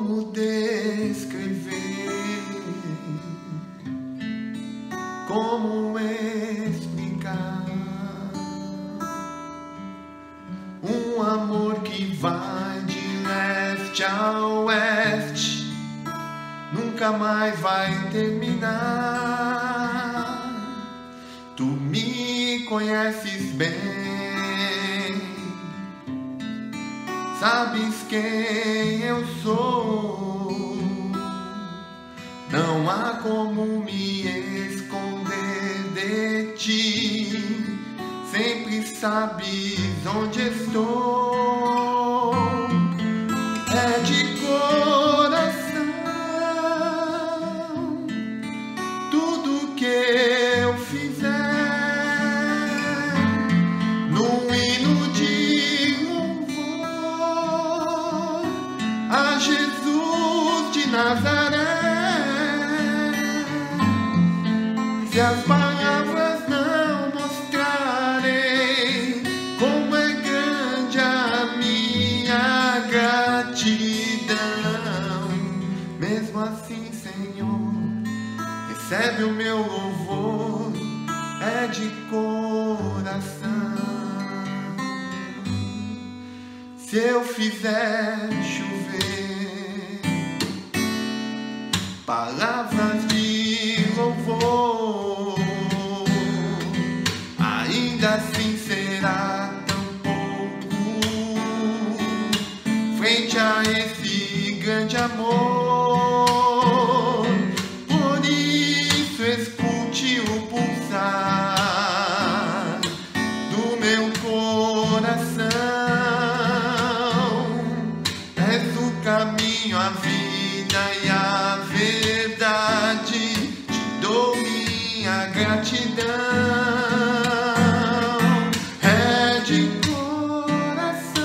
como descrever, como explicar um amor que vai de leste a oeste, nunca mais vai terminar. Tu me conheces bem, sabes quem eu sou. Não há como me esconder de ti, sempre sabes onde estou. É de coração tudo que eu fizer, num hino de louvor a Jesus de Nazaré. Se as palavras não mostrarem como é grande a minha gratidão, mesmo assim, Senhor, recebe o meu louvor, é de coração. Se eu fizer chover palavras de louvor, ainda assim será tão pouco frente a esse grande amor. Por isso escute o pulsar do meu coração. És o caminho, a vida e a verdade, te dou minha gratidão. É de coração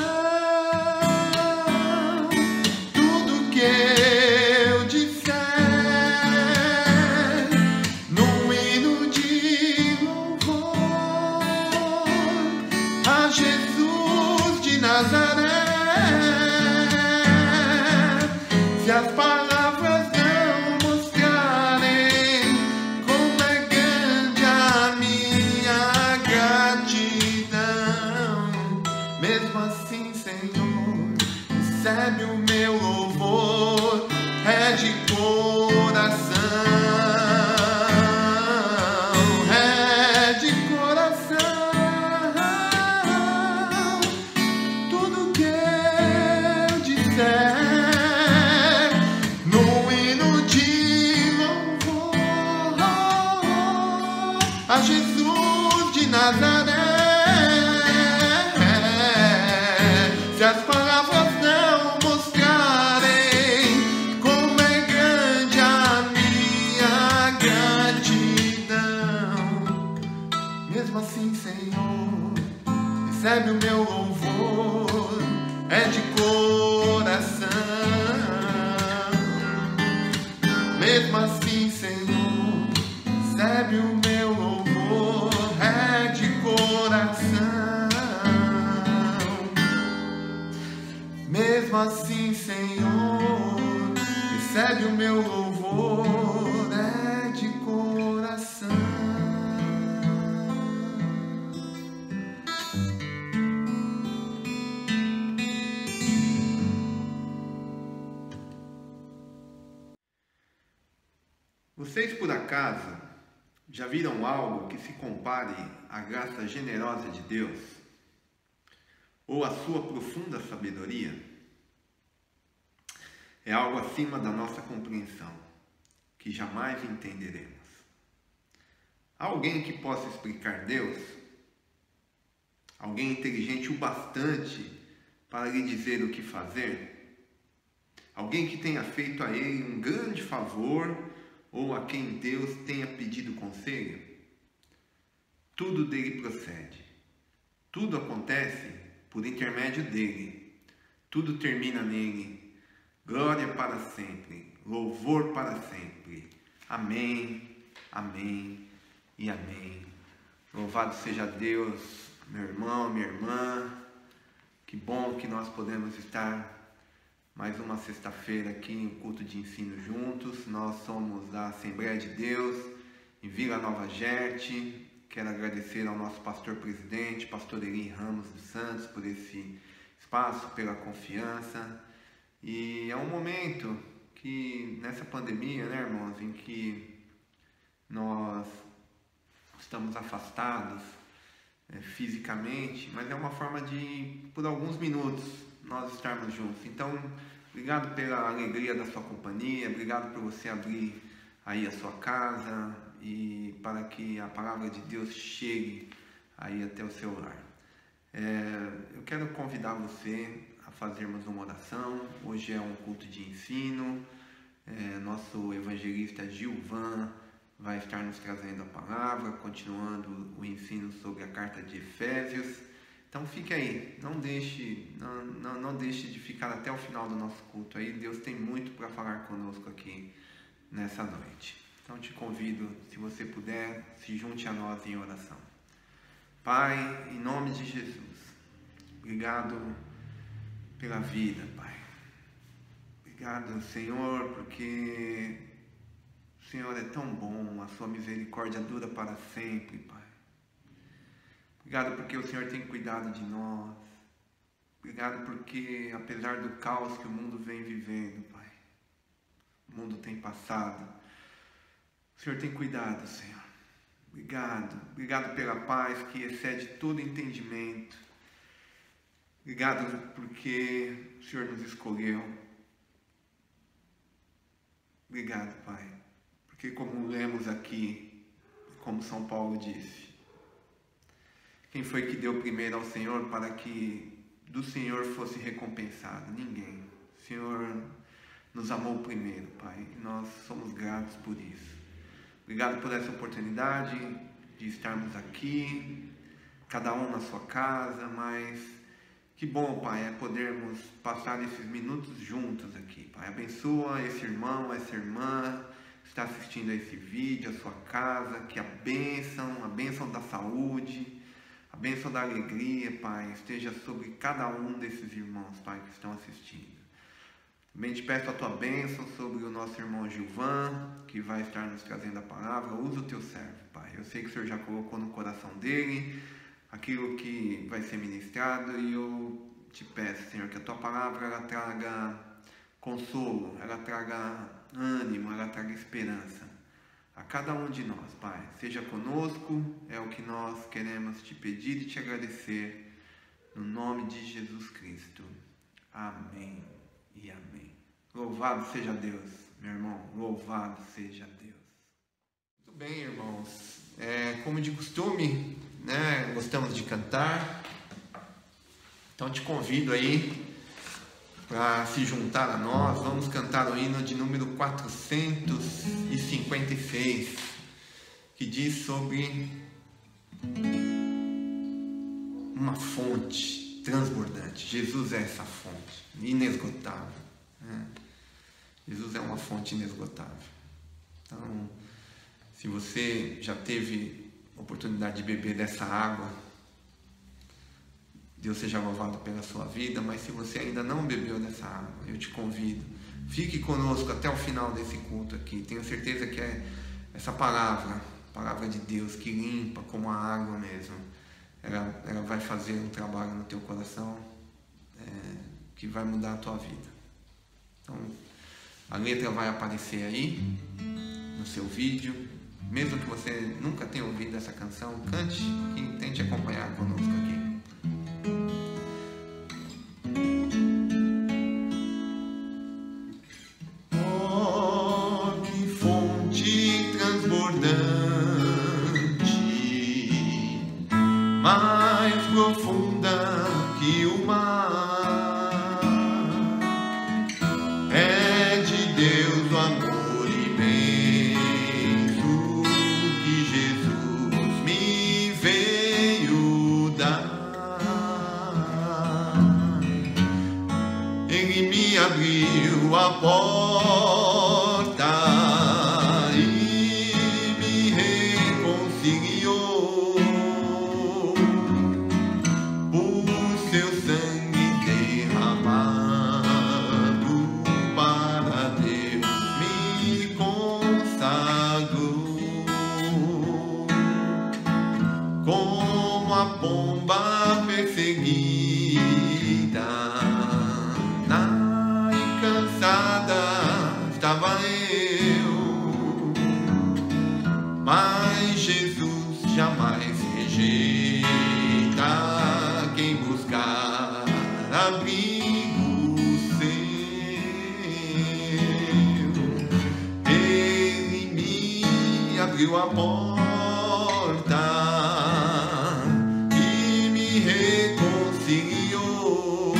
tudo que eu disser, num hino de louvor a Jesus de Nazaré. Se as palavras não mostrarem como é grande a minha gratidão, mesmo assim, Senhor, recebe o meu louvor, é de coração, é de coração. Tudo que eu disser, a Jesus de Nazaré. Se as palavras não mostrarem como é grande a minha gratidão, mesmo assim, Senhor, recebe o meu louvor, é de coração. Mesmo assim, Senhor, recebe o meu louvor, é de coração. Mesmo assim, Senhor, recebe o meu louvor, é de coração. Vocês, por acaso, já viram algo que se compare à graça generosa de Deus? Ou à sua profunda sabedoria? É algo acima da nossa compreensão, que jamais entenderemos. Há alguém que possa explicar Deus? Alguém inteligente o bastante para lhe dizer o que fazer? Alguém que tenha feito a ele um grande favor ou a quem Deus tenha pedido conselho? Tudo dele procede. Tudo acontece por intermédio dele. Tudo termina nele. Glória para sempre. Louvor para sempre. Amém, amém e amém. Louvado seja Deus, meu irmão, minha irmã. Que bom que nós podemos estar mais uma sexta-feira aqui em culto de ensino juntos. Nós somos da Assembleia de Deus em Vila Nova Jerte. Quero agradecer ao nosso pastor presidente, pastor Eli Ramos dos Santos, por esse espaço, pela confiança. E é um momento que, nessa pandemia, né, irmãos, em que nós estamos afastados fisicamente, mas é uma forma de, por alguns minutos, nós estarmos juntos. Então, obrigado pela alegria da sua companhia, obrigado por você abrir aí a sua casa e para que a palavra de Deus chegue aí até o seu lar. Eu quero convidar você a fazermos uma oração. Hoje é um culto de ensino. Nosso evangelista Gilvan vai estar nos trazendo a palavra, continuando o ensino sobre a carta de Efésios. Então fique aí, não deixe de ficar até o final do nosso culto aí. Deus tem muito para falar conosco aqui nessa noite. Então te convido, se você puder, se junte a nós em oração. Pai, em nome de Jesus, obrigado pela vida, Pai. Obrigado, Senhor, porque o Senhor é tão bom, a sua misericórdia dura para sempre, Pai. Obrigado porque o Senhor tem cuidado de nós. Obrigado porque, apesar do caos que o mundo vem vivendo, Pai, o mundo tem passado, o Senhor tem cuidado, Senhor. Obrigado pela paz que excede todo entendimento. Obrigado porque o Senhor nos escolheu. Obrigado, Pai, porque como lemos aqui, como São Paulo disse, quem foi que deu primeiro ao Senhor para que do Senhor fosse recompensado? Ninguém. O Senhor nos amou primeiro, Pai, e nós somos gratos por isso. Obrigado por essa oportunidade de estarmos aqui, cada um na sua casa, mas que bom, Pai, é podermos passar esses minutos juntos aqui, Pai. Abençoa esse irmão, essa irmã que está assistindo a esse vídeo, a sua casa, que a bênção da saúde, a bênção da alegria, Pai, esteja sobre cada um desses irmãos, Pai, que estão assistindo. Também te peço a tua bênção sobre o nosso irmão Gilvan, que vai estar nos trazendo a palavra. Usa o teu servo, Pai. Eu sei que o Senhor já colocou no coração dele aquilo que vai ser ministrado, e eu te peço, Senhor, que a tua palavra ela traga consolo, ela traga ânimo, ela traga esperança a cada um de nós, Pai. Seja conosco, é o que nós queremos te pedir e te agradecer, no nome de Jesus Cristo. Amém e amém. Louvado seja Deus, meu irmão, louvado seja Deus. Muito bem, irmãos, como de costume, né, gostamos de cantar, então te convido aí para se juntar a nós. Vamos cantar o hino de número 456, que diz sobre uma fonte transbordante. Jesus é essa fonte inesgotável, né? Jesus é uma fonte inesgotável. Então, se você já teve oportunidade de beber dessa água, Deus seja louvado pela sua vida. Mas se você ainda não bebeu dessa água, eu te convido, fique conosco até o final desse culto aqui. Tenho certeza que é essa palavra de Deus que limpa como a água mesmo, ela vai fazer um trabalho no teu coração que vai mudar a tua vida. Então, a letra vai aparecer aí no seu vídeo. Mesmo que você nunca tenha ouvido essa canção, cante e tente acompanhar conosco aqui. Oh, que fonte transbordante, mais profunda que o mar, é de Deus o amor imenso que Jesus me veio dar. Ele me abriu a porta e me reconciliou pomba perseguida, na cansada estava eu, mas Jesus jamais rejeita quem buscar abrigo seu. Ele me abriu a porta e me reconciliou.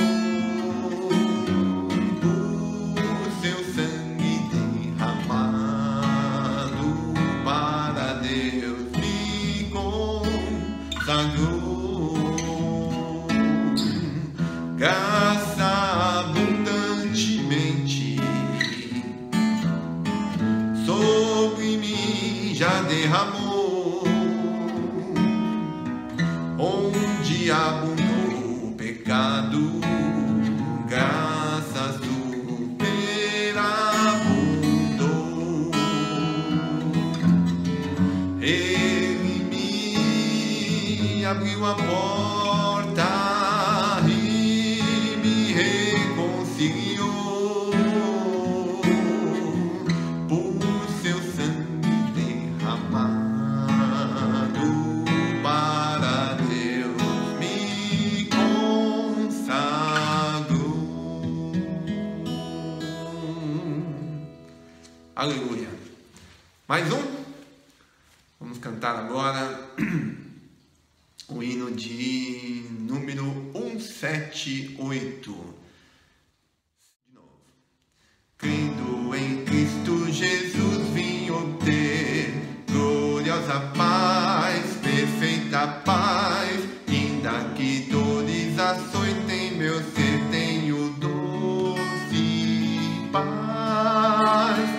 Por seu sangue derramado para Deus me consagrou. Graça abundantemente sobre mim já derramou. Onde abundou o pecado, graça superabundou. Ele me abriu a porta e me reconciliou. Por seu sangue derramado para Deus me consagrou. Aleluia. Mais um? Vamos cantar agora o hino de número 178. De novo. Crendo em Cristo Jesus vim obter gloriosa paz, perfeita paz, ainda que dores açoitem meu ser, tenho doce paz,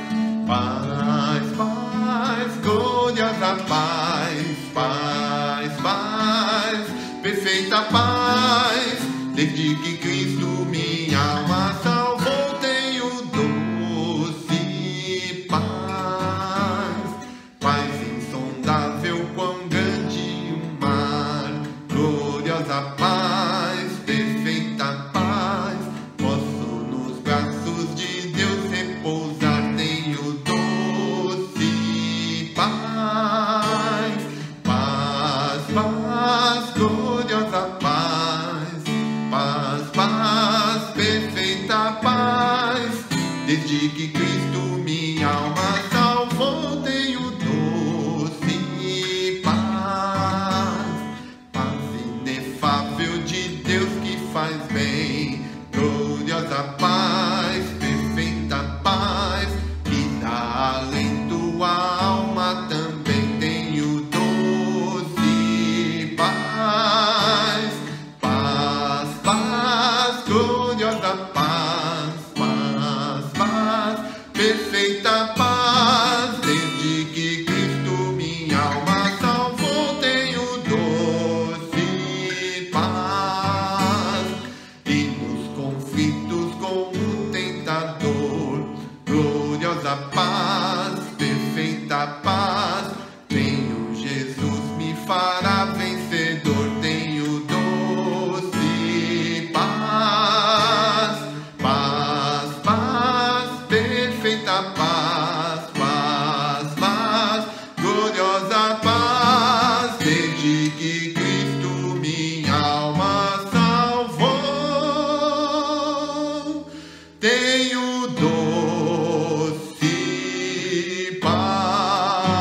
paz, paz, gloriosa paz, paz, paz, perfeita paz, desde que Cristo minha alma salvou, tenho doce paz, paz insondável, quão grande o mar, gloriosa paz, perfeita paz, posso nos braços de Deus repousar, tenho doce paz, paz, paz, gloriosa paz, paz, paz, perfeita paz, desde que Cristo minha alma salvou, tenho doce paz, paz inefável de Deus que faz bem, gloriosa paz, perfeita paz, que dá alento à alma também, tenho doce paz, paz, paz, gloriosa paz, paz, paz, perfeita paz, desde que Cristo minha alma salvou, tenho doce paz, e nos conflitos com o tentador, gloriosa paz, perfeita paz, tenho Jesus me fará vencedor, tenho doce paz, paz, paz, perfeita paz, paz, paz, gloriosa paz, desde que Cristo minha alma salvou, tenho doce paz.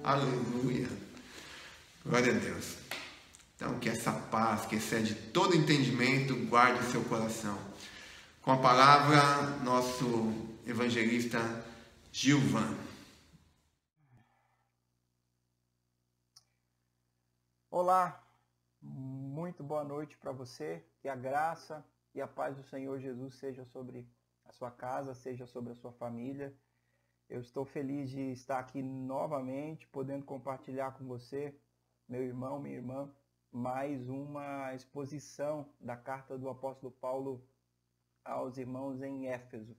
Aleluia. Glória a Deus. Então, que essa paz que excede todo entendimento guarde o seu coração. Com a palavra, nosso evangelista Gilvan. Olá, muito boa noite para você. Que a graça e a paz do Senhor Jesus seja sobre a sua casa, seja sobre a sua família. Eu estou feliz de estar aqui novamente, podendo compartilhar com você, meu irmão, minha irmã, mais uma exposição da carta do apóstolo Paulo aos irmãos em Éfeso.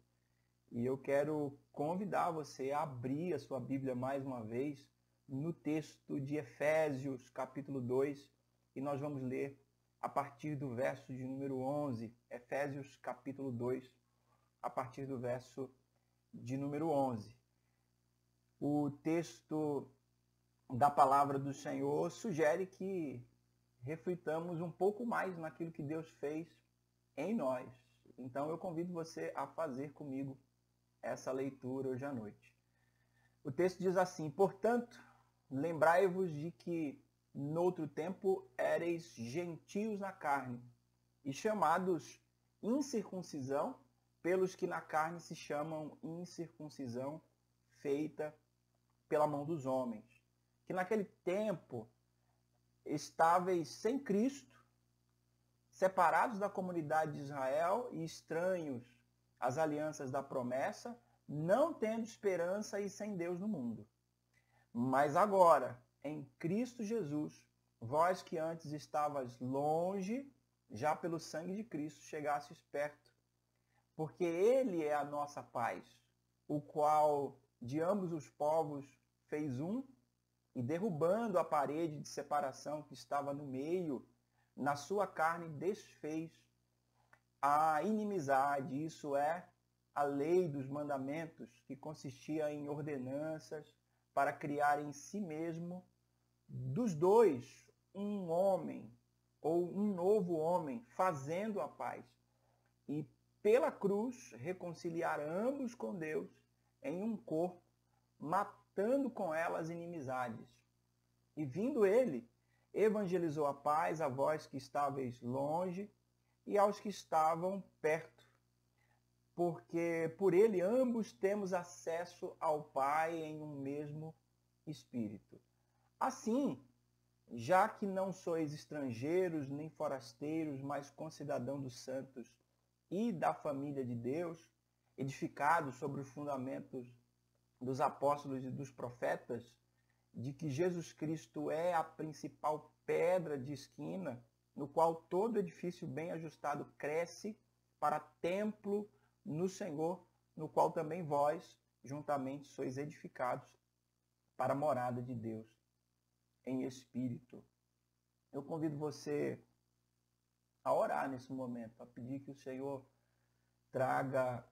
E eu quero convidar você a abrir a sua Bíblia mais uma vez no texto de Efésios, capítulo 2, e nós vamos ler a partir do verso de número 11. Efésios, capítulo 2, a partir do verso de número 11. O texto da palavra do Senhor sugere que reflitamos um pouco mais naquilo que Deus fez em nós. Então eu convido você a fazer comigo essa leitura hoje à noite. O texto diz assim: portanto, lembrai-vos de que noutro tempo éreis gentios na carne, e chamados incircuncisão pelos que na carne se chamam incircuncisão feita pela mão dos homens. Que naquele tempo estáveis sem Cristo, separados da comunidade de Israel e estranhos às alianças da promessa, não tendo esperança e sem Deus no mundo. Mas agora, em Cristo Jesus, vós que antes estavas longe, já pelo sangue de Cristo chegastes perto, porque Ele é a nossa paz, o qual de ambos os povos fez um, e derrubando a parede de separação que estava no meio, na sua carne desfez a inimizade, isso é, a lei dos mandamentos, que consistia em ordenanças para criar em si mesmo dos dois um homem, ou um novo homem, fazendo a paz. E pela cruz reconciliar ambos com Deus em um corpo, matando com ela as inimizades. E vindo ele, evangelizou a paz a vós que estáveis longe e aos que estavam perto, porque por ele ambos temos acesso ao Pai em um mesmo Espírito. Assim, já que não sois estrangeiros nem forasteiros, mas concidadãos dos santos e da família de Deus, edificados sobre os fundamentos dos apóstolos e dos profetas, de que Jesus Cristo é a principal pedra de esquina, no qual todo edifício bem ajustado cresce para templo no Senhor, no qual também vós, juntamente, sois edificados para a morada de Deus em espírito. Eu convido você a orar nesse momento, a pedir que o Senhor traga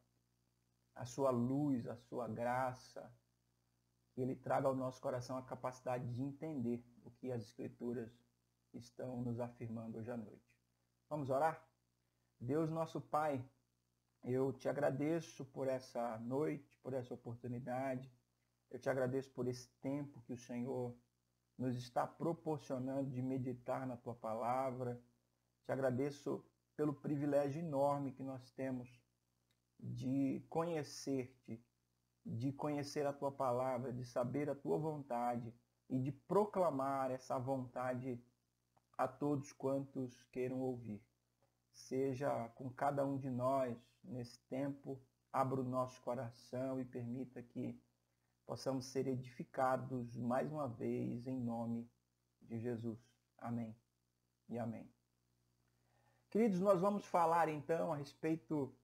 a sua luz, a sua graça, que Ele traga ao nosso coração a capacidade de entender o que as Escrituras estão nos afirmando hoje à noite. Vamos orar? Deus, nosso Pai, eu te agradeço por essa noite, por essa oportunidade. Eu te agradeço por esse tempo que o Senhor nos está proporcionando de meditar na Tua Palavra. Te agradeço pelo privilégio enorme que nós temos de conhecer-te, de conhecer a Tua Palavra, de saber a Tua vontade e de proclamar essa vontade a todos quantos queiram ouvir. Seja com cada um de nós nesse tempo, abra o nosso coração e permita que possamos ser edificados mais uma vez em nome de Jesus. Amém e amém. Queridos, nós vamos falar então a respeito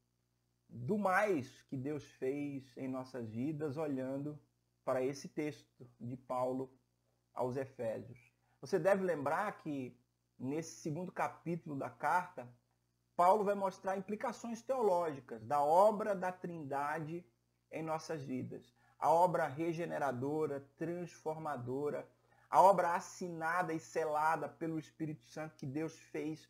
do mais que Deus fez em nossas vidas, olhando para esse texto de Paulo aos Efésios. Você deve lembrar que nesse segundo capítulo da carta, Paulo vai mostrar implicações teológicas da obra da Trindade em nossas vidas. A obra regeneradora, transformadora, a obra assinada e selada pelo Espírito Santo que Deus fez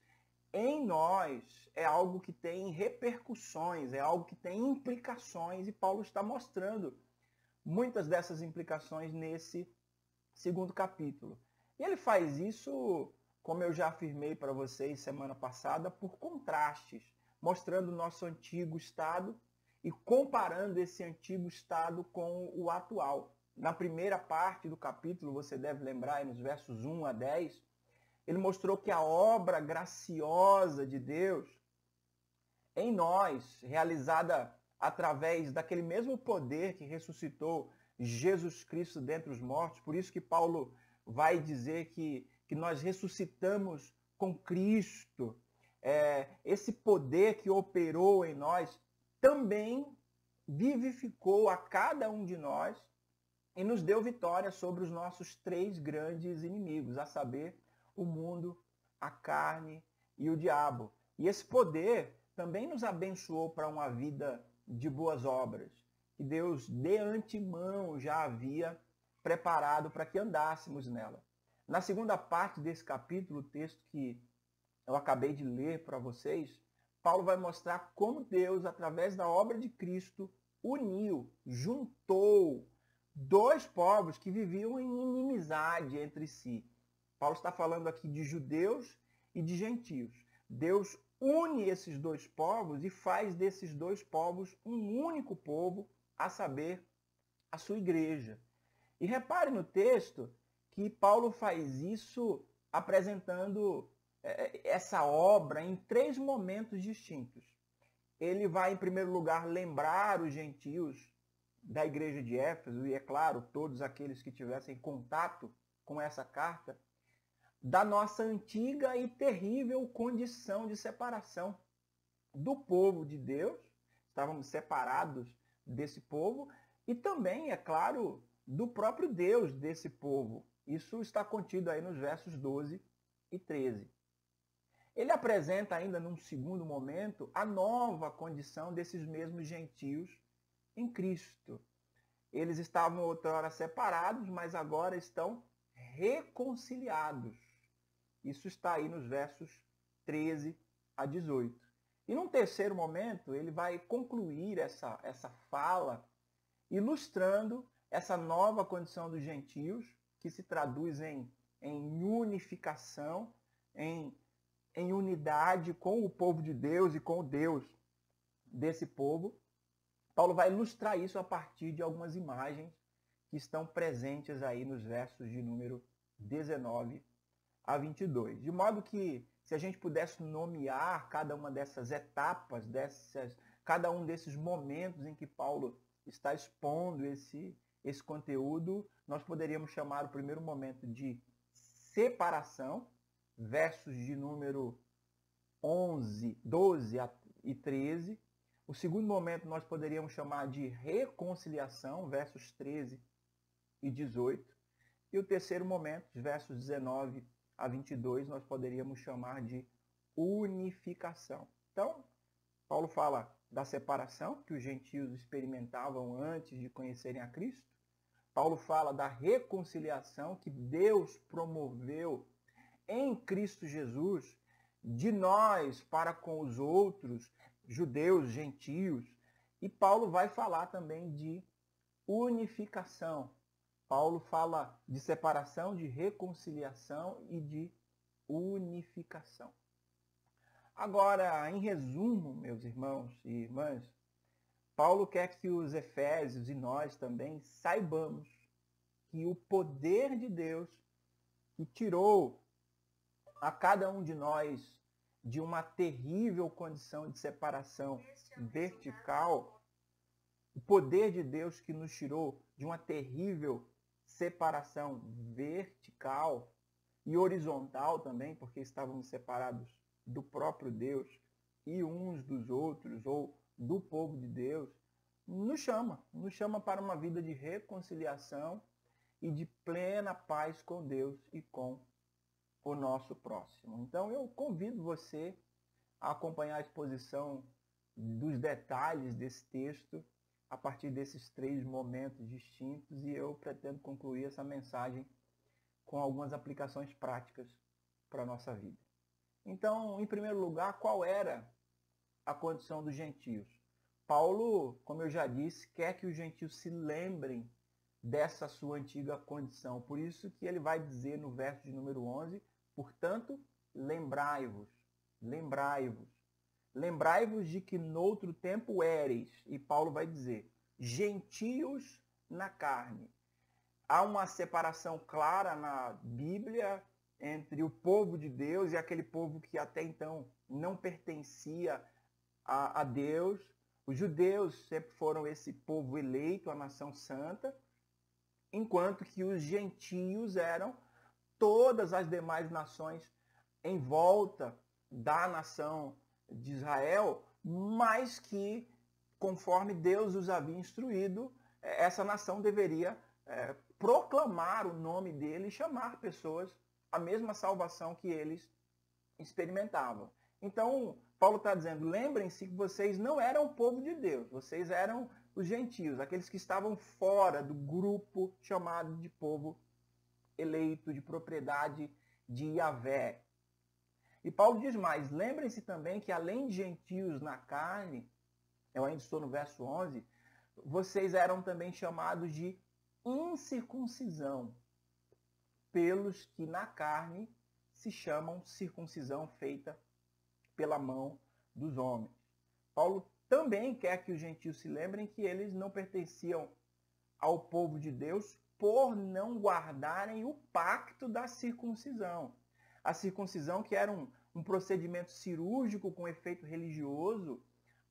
em nós é algo que tem repercussões, é algo que tem implicações, e Paulo está mostrando muitas dessas implicações nesse segundo capítulo. E ele faz isso, como eu já afirmei para vocês semana passada, por contrastes, mostrando o nosso antigo estado e comparando esse antigo estado com o atual. Na primeira parte do capítulo, você deve lembrar, nos versos 1 a 10, ele mostrou que a obra graciosa de Deus em nós, realizada através daquele mesmo poder que ressuscitou Jesus Cristo dentre os mortos, por isso que Paulo vai dizer que nós ressuscitamos com Cristo. Esse poder que operou em nós também vivificou a cada um de nós e nos deu vitória sobre os nossos 3 grandes inimigos, a saber, o mundo, a carne e o diabo. E esse poder também nos abençoou para uma vida de boas obras, que Deus de antemão já havia preparado para que andássemos nela. Na segunda parte desse capítulo, o texto que eu acabei de ler para vocês, Paulo vai mostrar como Deus, através da obra de Cristo, uniu, juntou 2 povos que viviam em inimizade entre si. Paulo está falando aqui de judeus e de gentios. Deus une esses 2 povos e faz desses 2 povos um único povo, a saber, a sua igreja. E repare no texto que Paulo faz isso apresentando essa obra em 3 momentos distintos. Ele vai, em primeiro lugar, lembrar os gentios da igreja de Éfeso, e é claro, todos aqueles que tivessem contato com essa carta, da nossa antiga e terrível condição de separação do povo de Deus. Estávamos separados desse povo e também, é claro, do próprio Deus desse povo. Isso está contido aí nos versos 12 e 13. Ele apresenta ainda num segundo momento a nova condição desses mesmos gentios em Cristo. Eles estavam outrora separados, mas agora estão reconciliados. Isso está aí nos versos 13 a 18. E num terceiro momento, ele vai concluir essa fala ilustrando essa nova condição dos gentios, que se traduz em unificação, em unidade com o povo de Deus e com o Deus desse povo. Paulo vai ilustrar isso a partir de algumas imagens que estão presentes aí nos versos de número 19 a 22. De modo que, se a gente pudesse nomear cada uma dessas etapas, cada um desses momentos em que Paulo está expondo esse conteúdo, nós poderíamos chamar o primeiro momento de separação, versos de número 11, 12 e 13. O segundo momento nós poderíamos chamar de reconciliação, versos 13 e 18. E o terceiro momento, versos 19 a 22, nós poderíamos chamar de unificação. Então, Paulo fala da separação que os gentios experimentavam antes de conhecerem a Cristo. Paulo fala da reconciliação que Deus promoveu em Cristo Jesus, de nós para com os outros, judeus, gentios. E Paulo vai falar também de unificação. Paulo fala de separação, de reconciliação e de unificação. Agora, em resumo, meus irmãos e irmãs, Paulo quer que os efésios e nós também saibamos que o poder de Deus que tirou a cada um de nós de uma terrível condição de separação vertical, o poder de Deus que nos tirou de uma terrível separação vertical e horizontal também, porque estávamos separados do próprio Deus e uns dos outros, ou do povo de Deus, nos chama para uma vida de reconciliação e de plena paz com Deus e com o nosso próximo. Então eu convido você a acompanhar a exposição dos detalhes desse texto a partir desses 3 momentos distintos, e eu pretendo concluir essa mensagem com algumas aplicações práticas para a nossa vida. Então, em primeiro lugar, qual era a condição dos gentios? Paulo, como eu já disse, quer que os gentios se lembrem dessa sua antiga condição. Por isso que ele vai dizer no verso de número 11, portanto, lembrai-vos, lembrai-vos. Lembrai-vos de que noutro tempo éreis, e Paulo vai dizer, gentios na carne. Há uma separação clara na Bíblia entre o povo de Deus e aquele povo que até então não pertencia a Deus. Os judeus sempre foram esse povo eleito, a nação santa, enquanto que os gentios eram todas as demais nações em volta da nação de Israel, mas que, conforme Deus os havia instruído, essa nação deveria proclamar o nome dele e chamar pessoas à mesma salvação que eles experimentavam. Então, Paulo está dizendo, lembrem-se que vocês não eram o povo de Deus, vocês eram os gentios, aqueles que estavam fora do grupo chamado de povo eleito, de propriedade de Yahvé. E Paulo diz mais, lembrem-se também que além de gentios na carne, eu ainda estou no verso 11, vocês eram também chamados de incircuncisão, pelos que na carne se chamam circuncisão feita pela mão dos homens. Paulo também quer que os gentios se lembrem que eles não pertenciam ao povo de Deus por não guardarem o pacto da circuncisão. A circuncisão que era um procedimento cirúrgico com efeito religioso,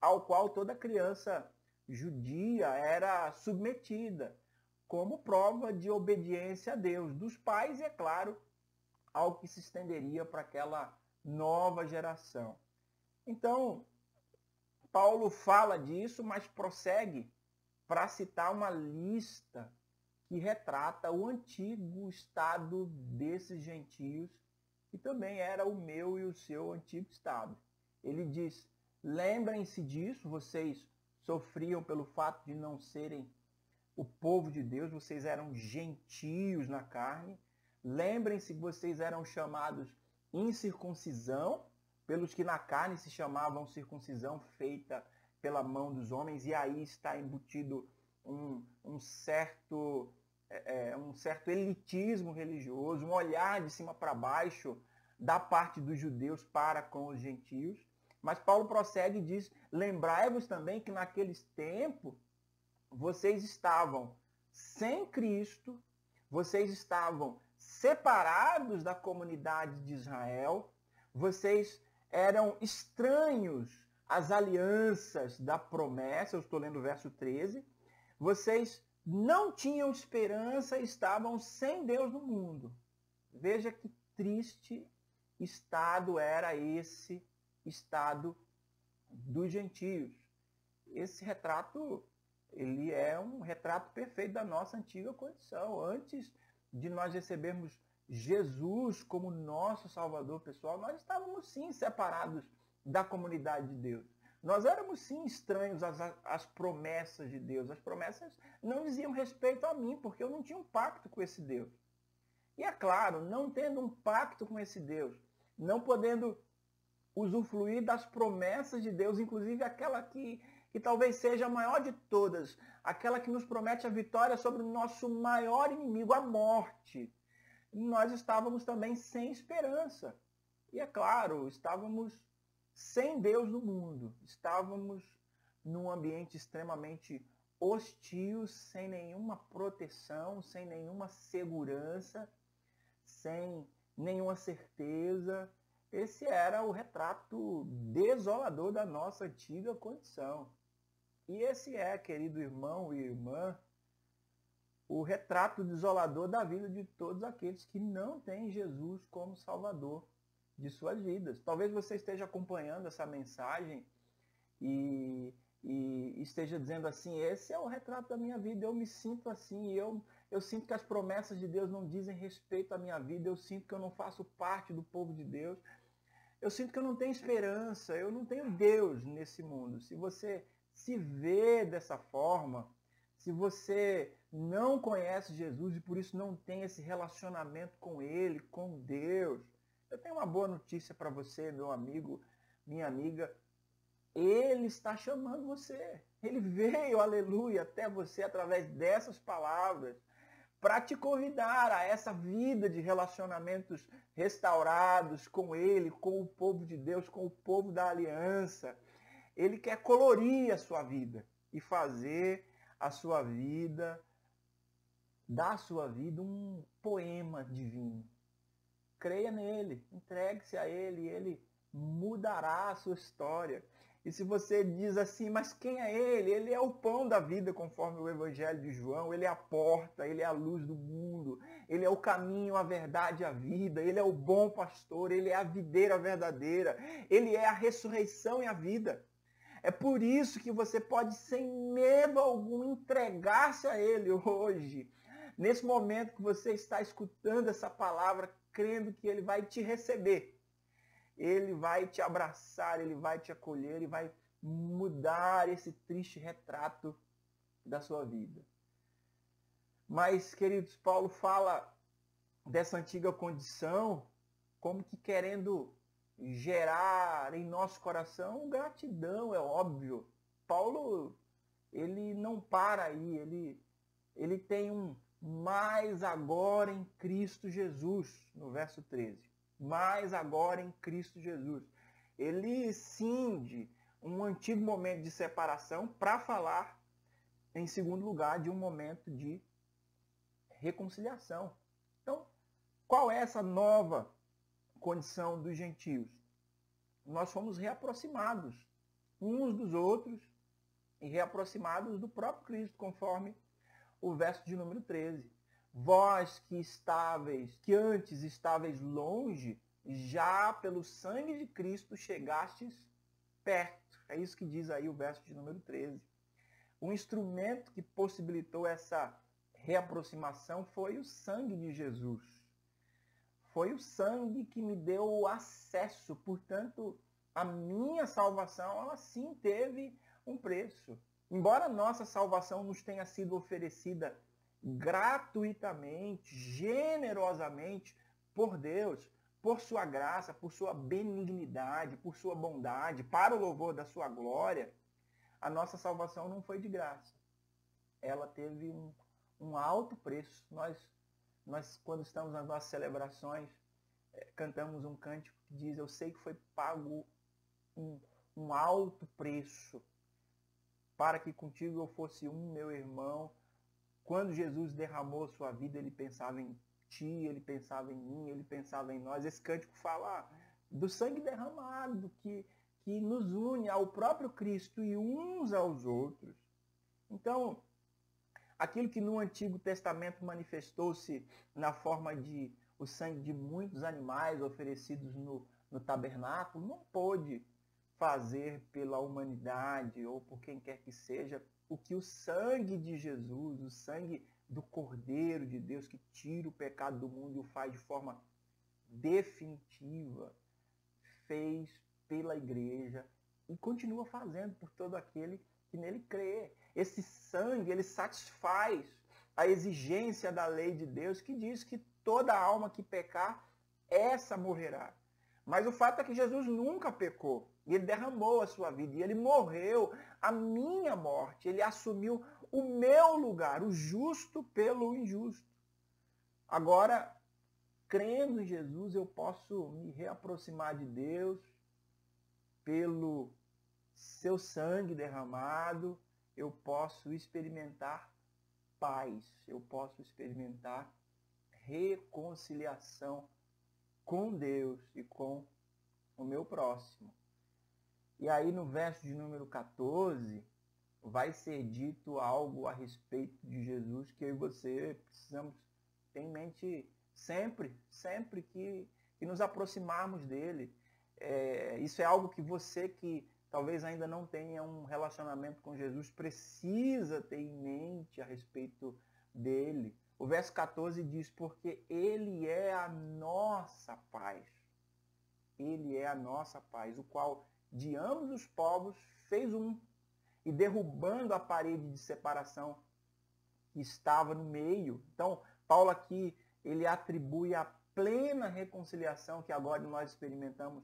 ao qual toda criança judia era submetida, como prova de obediência a Deus, dos pais, e é claro, algo que se estenderia para aquela nova geração. Então, Paulo fala disso, mas prossegue para citar uma lista que retrata o antigo estado desses gentios, que também era o meu e o seu antigo estado. Ele diz, lembrem-se disso, vocês sofriam pelo fato de não serem o povo de Deus, vocês eram gentios na carne. Lembrem-se que vocês eram chamados incircuncisão, pelos que na carne se chamavam circuncisão feita pela mão dos homens, e aí está embutido um certo elitismo religioso, um olhar de cima para baixo da parte dos judeus para com os gentios. Mas Paulo prossegue e diz, lembrai-vos também que naqueles tempos vocês estavam sem Cristo, vocês estavam separados da comunidade de Israel, vocês eram estranhos às alianças da promessa, eu estou lendo o verso 13, vocês não tinham esperança e estavam sem Deus no mundo. Veja que triste estado era esse estado dos gentios. Esse retrato, ele é um retrato perfeito da nossa antiga condição. Antes de nós recebermos Jesus como nosso Salvador pessoal, nós estávamos sim separados da comunidade de Deus. Nós éramos sim estranhos às promessas de Deus. As promessas não diziam respeito a mim, porque eu não tinha um pacto com esse Deus. E é claro, não tendo um pacto com esse Deus, não podendo usufruir das promessas de Deus, inclusive aquela que talvez seja a maior de todas, aquela que nos promete a vitória sobre o nosso maior inimigo, a morte. Nós estávamos também sem esperança. E é claro, estávamos sem Deus no mundo. Estávamos num ambiente extremamente hostil, sem nenhuma proteção, sem nenhuma segurança, sem nenhuma certeza. Esse era o retrato desolador da nossa antiga condição. E esse é, querido irmão e irmã, o retrato desolador da vida de todos aqueles que não têm Jesus como Salvador de suas vidas. Talvez você esteja acompanhando essa mensagem e esteja dizendo assim, esse é o retrato da minha vida, eu me sinto assim, eu sinto que as promessas de Deus não dizem respeito à minha vida, eu sinto que eu não faço parte do povo de Deus, eu sinto que eu não tenho esperança, eu não tenho Deus nesse mundo. Se você se vê dessa forma, se você não conhece Jesus e por isso não tem esse relacionamento com Ele, com Deus, eu tenho uma boa notícia para você, meu amigo, minha amiga. Ele está chamando você. Ele veio, aleluia, até você através dessas palavras para te convidar a essa vida de relacionamentos restaurados com Ele, com o povo de Deus, com o povo da aliança. Ele quer colorir a sua vida e fazer a sua vida, da sua vida, um poema divino. Creia nele, entregue-se a ele e ele mudará a sua história. E se você diz assim, mas quem é ele? Ele é o pão da vida, conforme o Evangelho de João. Ele é a porta, ele é a luz do mundo. Ele é o caminho, a verdade e a vida. Ele é o bom pastor, ele é a videira verdadeira. Ele é a ressurreição e a vida. É por isso que você pode, sem medo algum, entregar-se a ele hoje. nesse momento que você está escutando essa palavra, crendo que ele vai te receber, ele vai te abraçar, ele vai te acolher, ele vai mudar esse triste retrato da sua vida. Mas, queridos, Paulo fala dessa antiga condição como que querendo gerar em nosso coração gratidão, é óbvio. Paulo, ele não para aí, ele tem um mais agora em Cristo Jesus, no verso 13. Mais agora em Cristo Jesus. Ele cinge um antigo momento de separação para falar, em segundo lugar, de um momento de reconciliação. Então, qual é essa nova condição dos gentios? Nós fomos reaproximados uns dos outros e reaproximados do próprio Cristo, conforme o verso de número 13. Vós que antes estáveis longe, já pelo sangue de Cristo chegastes perto. É isso que diz aí o verso de número 13. O instrumento que possibilitou essa reaproximação foi o sangue de Jesus. Foi o sangue que me deu o acesso. Portanto, a minha salvação, ela sim teve um preço. Embora a nossa salvação nos tenha sido oferecida gratuitamente, generosamente por Deus, por sua graça, por sua benignidade, por sua bondade, para o louvor da sua glória, a nossa salvação não foi de graça. Ela teve um alto preço. Nós, quando estamos nas nossas celebrações, cantamos um cântico que diz: eu sei que foi pago um alto preço para que contigo eu fosse um, meu irmão. Quando Jesus derramou sua vida, ele pensava em ti, ele pensava em mim, ele pensava em nós. Esse cântico fala do sangue derramado que nos une ao próprio Cristo e uns aos outros. Então, aquilo que no Antigo Testamento manifestou-se na forma de o sangue de muitos animais oferecidos no tabernáculo, não pôde fazer pela humanidade ou por quem quer que seja o que o sangue de Jesus, o sangue do Cordeiro de Deus que tira o pecado do mundo e o faz de forma definitiva, fez pela igreja e continua fazendo por todo aquele que nele crê. Esse sangue, ele satisfaz a exigência da lei de Deus que diz que toda alma que pecar, essa morrerá. Mas o fato é que Jesus nunca pecou. E ele derramou a sua vida. E ele morreu a minha morte. Ele assumiu o meu lugar, o justo pelo injusto. Agora, crendo em Jesus, eu posso me reaproximar de Deus pelo seu sangue derramado. Eu posso experimentar paz. Eu posso experimentar reconciliação com Deus e com o meu próximo. E aí no verso de número 14, vai ser dito algo a respeito de Jesus que eu e você precisamos ter em mente sempre que nos aproximarmos dele. Isso é algo que você que talvez ainda não tenha um relacionamento com Jesus precisa ter em mente a respeito dele. O verso 14 diz: porque ele é a nossa paz. Ele é a nossa paz, o qual de ambos os povos fez um, e derrubando a parede de separação que estava no meio. Então, Paulo aqui, ele atribui a plena reconciliação que agora nós experimentamos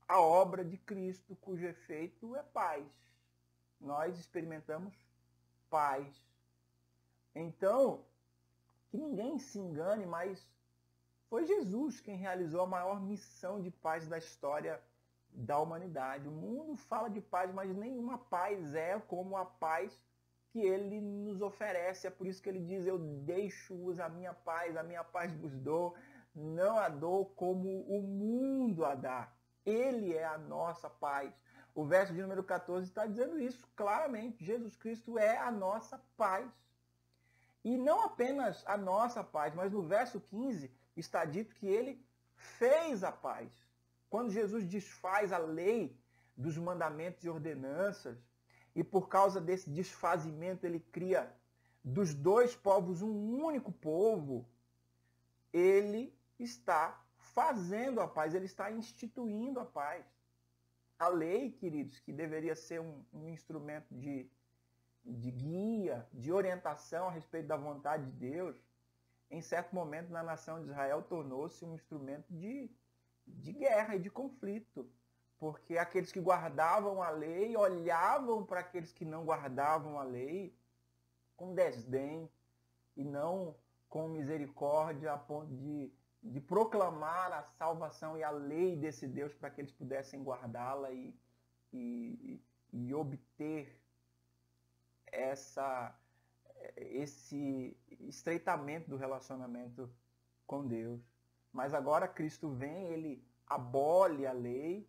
a obra de Cristo, cujo efeito é paz. Nós experimentamos paz. Então, que ninguém se engane, mas foi Jesus quem realizou a maior missão de paz da história da humanidade. O mundo fala de paz, mas nenhuma paz é como a paz que ele nos oferece. É por isso que ele diz: eu deixo-vos a minha paz vos dou, não a dou como o mundo a dá. Ele é a nossa paz. O verso de número 14 está dizendo isso claramente. Jesus Cristo é a nossa paz. E não apenas a nossa paz, mas no verso 15 está dito que ele fez a paz. Quando Jesus desfaz a lei dos mandamentos e ordenanças, e por causa desse desfazimento ele cria dos dois povos um único povo, ele está fazendo a paz, ele está instituindo a paz. A lei, queridos, que deveria ser um instrumento de guia, de orientação a respeito da vontade de Deus, em certo momento na nação de Israel tornou-se um instrumento de guerra e de conflito, porque aqueles que guardavam a lei olhavam para aqueles que não guardavam a lei com desdém e não com misericórdia, a ponto de proclamar a salvação e a lei desse Deus para que eles pudessem guardá-la e obter esse estreitamento do relacionamento com Deus. Mas agora Cristo vem, ele abole a lei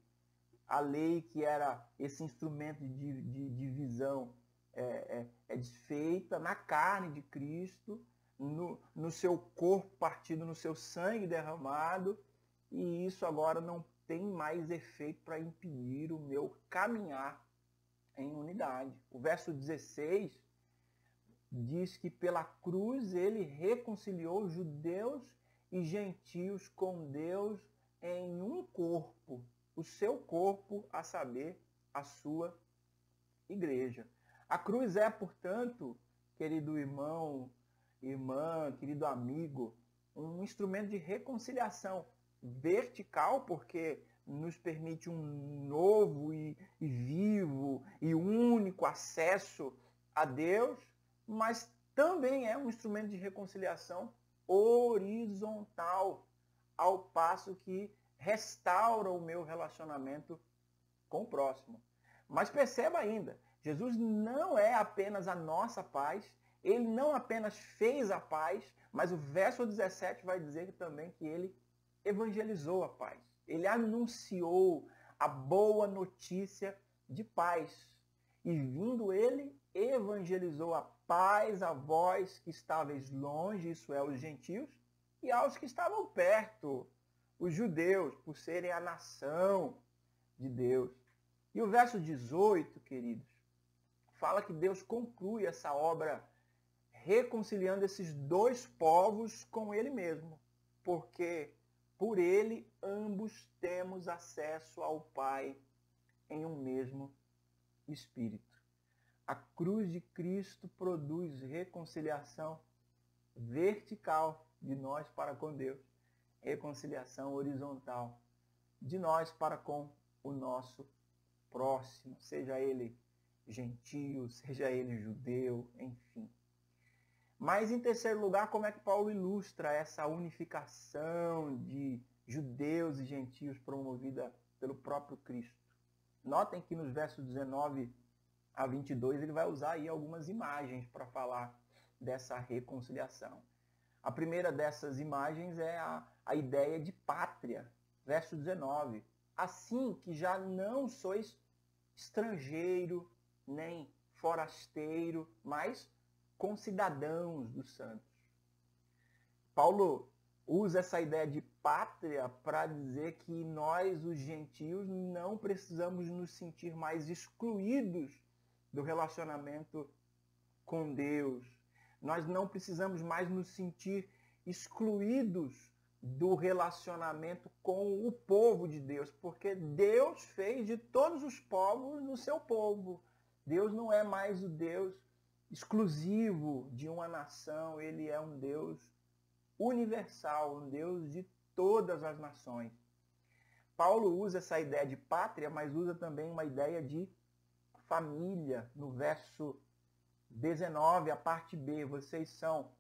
que era esse instrumento de divisão é desfeita na carne de Cristo, no seu corpo partido, no seu sangue derramado, e isso agora não tem mais efeito para impedir o meu caminhar em unidade. O verso 16 diz que pela cruz ele reconciliou judeus e gentios com Deus em um corpo, o seu corpo, a saber, a sua igreja. A cruz é, portanto, querido irmão, irmã, querido amigo, um instrumento de reconciliação vertical, porque nos permite um novo e vivo e único acesso a Deus, mas também é um instrumento de reconciliação horizontal, ao passo que restaura o meu relacionamento com o próximo. Mas perceba ainda, Jesus não é apenas a nossa paz, ele não apenas fez a paz, mas o verso 17 vai dizer também que ele evangelizou a paz. Ele anunciou a boa notícia de paz. E vindo ele, evangelizou a paz a vós que estáveis longe, isso é, os gentios, e aos que estavam perto, os judeus, por serem a nação de Deus. E o verso 18, queridos, fala que Deus conclui essa obra reconciliando esses dois povos com ele mesmo, porque por ele ambos temos acesso ao Pai em um mesmo Espírito. A cruz de Cristo produz reconciliação vertical de nós para com Deus, reconciliação horizontal de nós para com o nosso próximo, seja ele gentio, seja ele judeu, enfim. Mas, em terceiro lugar, como é que Paulo ilustra essa unificação de judeus e gentios promovida pelo próprio Cristo? Notem que nos versos 19 a 22 ele vai usar aí algumas imagens para falar dessa reconciliação. A primeira dessas imagens é a ideia de pátria. Verso 19. Assim que já não sois estrangeiro, nem forasteiro, mas concidadãos dos santos. Paulo usa essa ideia de pátria para dizer que nós, os gentios, não precisamos nos sentir mais excluídos do relacionamento com Deus. Nós não precisamos mais nos sentir excluídos do relacionamento com o povo de Deus, porque Deus fez de todos os povos o seu povo. Deus não é mais o Deus exclusivo de uma nação, ele é um Deus universal, um Deus de todas as nações. Paulo usa essa ideia de pátria, mas usa também uma ideia de família. No verso 19, a parte B, vocês são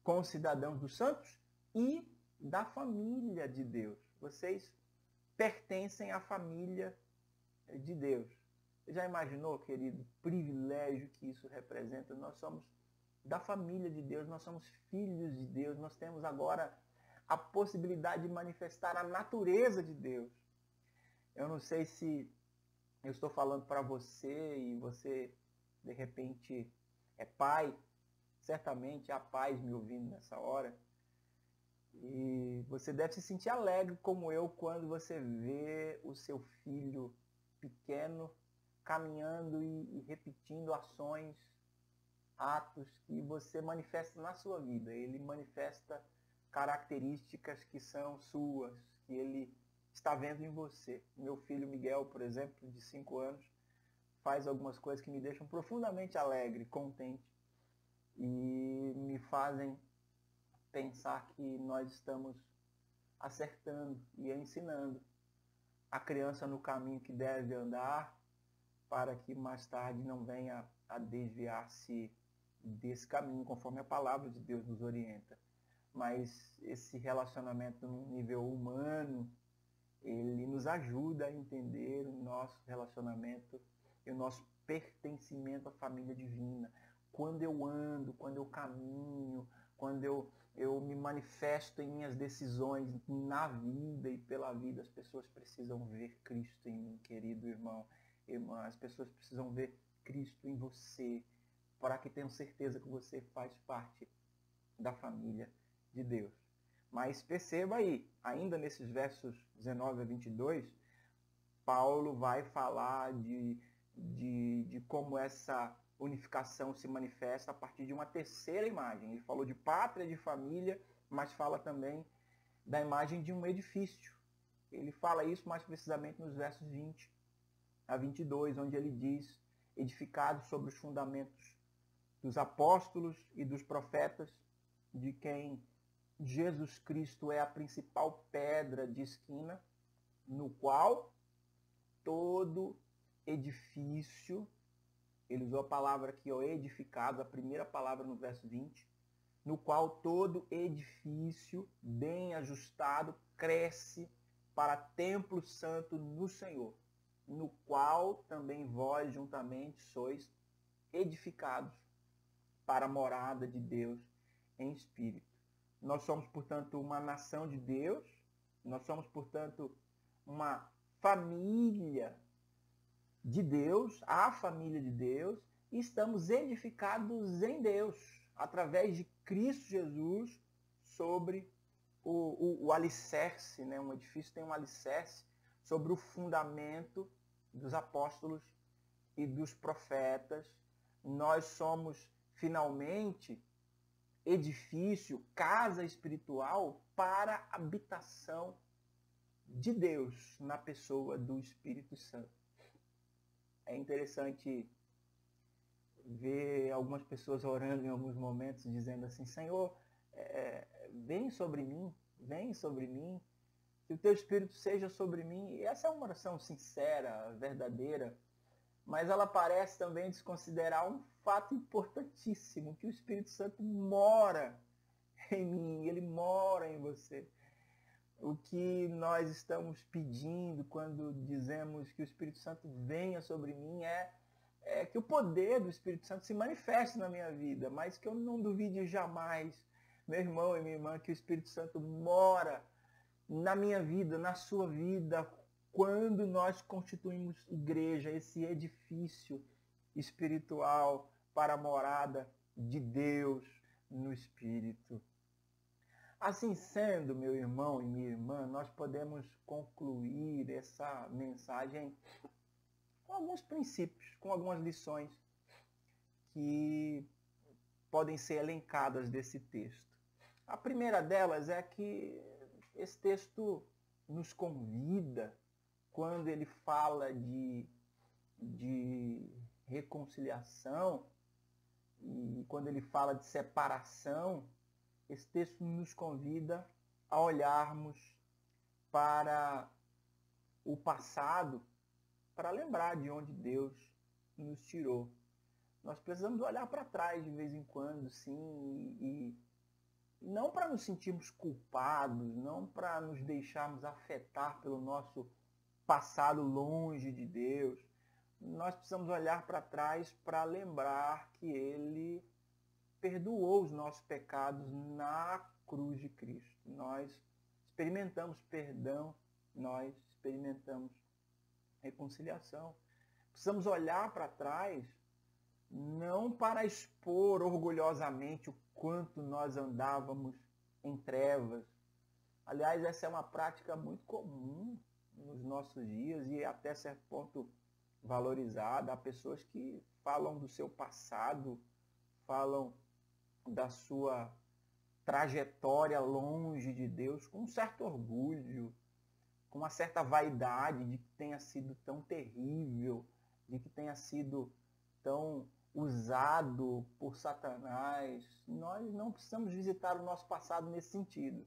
concidadãos dos santos e da família de Deus. Vocês pertencem à família de Deus. Você já imaginou, querido, privilégio que isso representa? Nós somos da família de Deus, nós somos filhos de Deus, nós temos agora a possibilidade de manifestar a natureza de Deus. Eu não sei se eu estou falando para você e você, de repente, é pai, certamente há pais me ouvindo nessa hora, e você deve se sentir alegre como eu quando você vê o seu filho pequeno caminhando e repetindo ações atos que você manifesta na sua vida. Ele manifesta características que são suas, que ele está vendo em você. Meu filho Miguel, por exemplo, de 5 anos, faz algumas coisas que me deixam profundamente alegre, contente e me fazem pensar que nós estamos acertando e ensinando a criança no caminho que deve andar, para que mais tarde não venha a desviar-se desse caminho, conforme a palavra de Deus nos orienta. Mas esse relacionamento no nível humano, ele nos ajuda a entender o nosso relacionamento e o nosso pertencimento à família divina. Quando eu ando, quando eu caminho, quando eu me manifesto em minhas decisões na vida e pela vida, as pessoas precisam ver Cristo em mim, querido irmão, irmã. As pessoas precisam ver Cristo em você, para que tenham certeza que você faz parte da família de Deus. Mas perceba aí, ainda nesses versos 19 a 22, Paulo vai falar de como essa unificação se manifesta a partir de uma terceira imagem. Ele falou de pátria, de família, mas fala também da imagem de um edifício. Ele fala isso mais precisamente nos versos 20 a 22, onde ele diz: edificado sobre os fundamentos dos apóstolos e dos profetas, de quem Jesus Cristo é a principal pedra de esquina, no qual todo edifício, ele usou a palavra aqui, ó, edificado, a primeira palavra no verso 20, no qual todo edifício bem ajustado cresce para templo santo no Senhor, no qual também vós juntamente sois edificados para a morada de Deus em espírito. Nós somos, portanto, uma nação de Deus, nós somos, portanto, uma família de Deus, a família de Deus, e estamos edificados em Deus, através de Cristo Jesus, sobre o alicerce, né? Um edifício tem um alicerce sobre o fundamento dos apóstolos e dos profetas. Nós somos, finalmente, edifício, casa espiritual para a habitação de Deus na pessoa do Espírito Santo. É interessante ver algumas pessoas orando em alguns momentos, dizendo assim: Senhor, vem sobre mim, que o teu Espírito seja sobre mim. E essa é uma oração sincera, verdadeira, mas ela parece também desconsiderar um fato importantíssimo, que o Espírito Santo mora em mim, ele mora em você. O que nós estamos pedindo quando dizemos que o Espírito Santo venha sobre mim é que o poder do Espírito Santo se manifeste na minha vida, mas que eu não duvide jamais, meu irmão e minha irmã, que o Espírito Santo mora na minha vida, na sua vida, quando nós constituímos igreja, esse edifício espiritual para a morada de Deus no Espírito. Assim sendo, meu irmão e minha irmã, nós podemos concluir essa mensagem com alguns princípios, com algumas lições que podem ser elencadas desse texto. A primeira delas é que esse texto nos convida, quando ele fala de reconciliação e quando ele fala de separação, esse texto nos convida a olharmos para o passado, para lembrar de onde Deus nos tirou. Nós precisamos olhar para trás de vez em quando, sim, e não para nos sentirmos culpados, não para nos deixarmos afetar pelo nosso passado longe de Deus. Nós precisamos olhar para trás para lembrar que Ele perdoou os nossos pecados na cruz de Cristo. Nós experimentamos perdão, nós experimentamos reconciliação. Precisamos olhar para trás não para expor orgulhosamente o quanto nós andávamos em trevas. Aliás, essa é uma prática muito comum nos nossos dias e até certo ponto valorizada. Há pessoas que falam do seu passado falam da sua trajetória longe de Deus com um certo orgulho, com uma certa vaidade de que tenha sido tão terrível, de que tenha sido tão usado por Satanás. Nós não precisamos visitar o nosso passado nesse sentido.